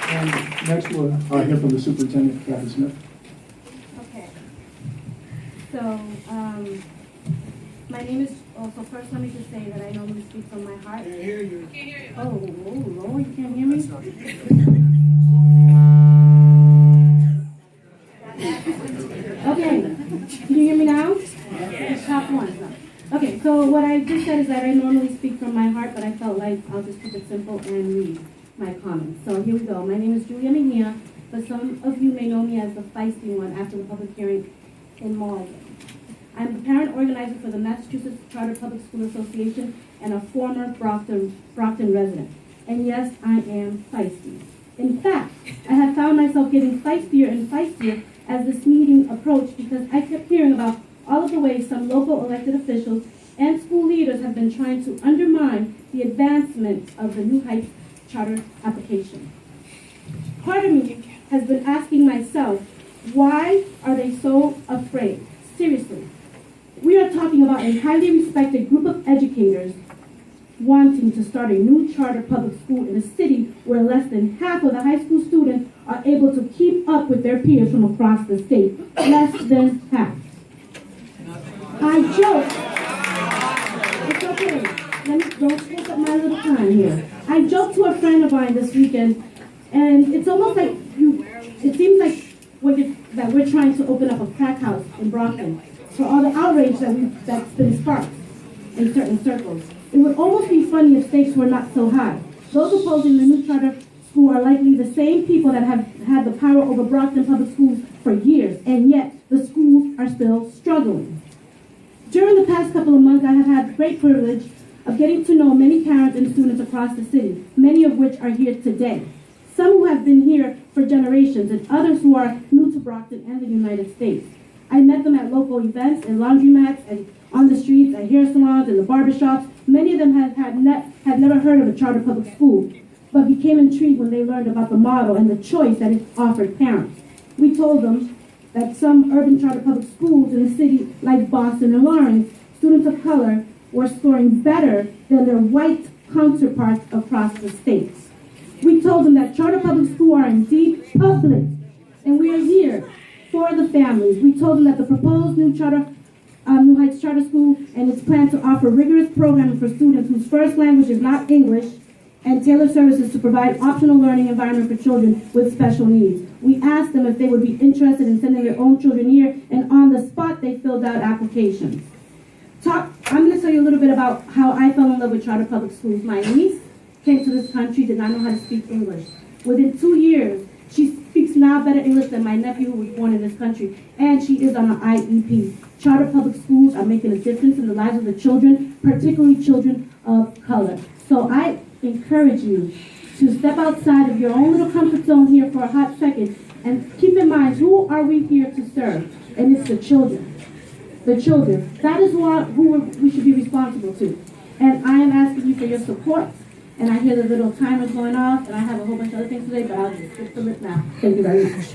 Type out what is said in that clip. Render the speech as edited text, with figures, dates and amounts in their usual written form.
Next, we'll hear from the superintendent, Kathy Smith. Okay. So, my name is, also first let me just say that I normally speak from my heart. Can't hear you. Oh, Lord, you can't hear me? Okay, can you hear me now? Yes. Top one. Okay, so what I just said is that I normally speak from my heart, but I felt like I'll just keep it simple and read my comments. So here we go. My name is Julia Mejia, but some of you may know me as the feisty one after the public hearing in Mejia. I'm the parent organizer for the Massachusetts Charter Public School Association and a former Brockton resident. And yes, I am feisty. In fact, I have found myself getting feistier and feistier as this meeting approached because I kept hearing about all of the ways some local elected officials and school leaders have been trying to undermine the advancement of the New Heights Charter application. Part of me has been asking myself, why are they so afraid? Seriously. We are talking about a highly respected group of educators wanting to start a new charter public school in a city where less than half of the high school students are able to keep up with their peers from across the state. Less than half. I joke. It's okay. Let me don't take up my little time here. I joked to a friend of mine this weekend, and it's almost like it seems like that we're trying to open up a crack house in Brockton for all the outrage that's been sparked in certain circles. It would almost be funny if stakes were not so high. Those opposing the new charter school are likely the same people that have had the power over Brockton public schools for years, and yet the schools are still struggling. During the past couple of months, I have had the great privilege of getting to know many parents and students across the city, many of which are here today. Some who have been here for generations, and others who are new to Brockton and the United States. I met them at local events, in laundromats, and on the streets, at hair salons, and the barbershops. Many of them had never heard of a charter public school, but became intrigued when they learned about the model and the choice that it offered parents. We told them that some urban charter public schools in the city, like Boston and Lawrence, students of color were scoring better than their white counterparts across the states. We told them that charter public schools are indeed public, and we are here for the families. We told them that the proposed new New Heights Charter School and its plan to offer rigorous programming for students whose first language is not English and tailored services to provide optional learning environment for children with special needs. We asked them if they would be interested in sending their own children here, and on the spot they filled out applications. I'm going to tell you a little bit about how I fell in love with charter public schools. My niece came to this country, did not know how to speak English. Within 2 years, she speaks now better English than my nephew who was born in this country, and she is on an IEP. Charter public schools are making a difference in the lives of the children, particularly children of color. So I encourage you to step outside of your own little comfort zone here for a hot second and keep in mind, who are we here to serve? And it's the children. The children. That is who we should be responsible to. And I am asking you for your support. And I hear the little timers going off, and I have a whole bunch of other things today, but I'll just skip the list now. Thank you very much.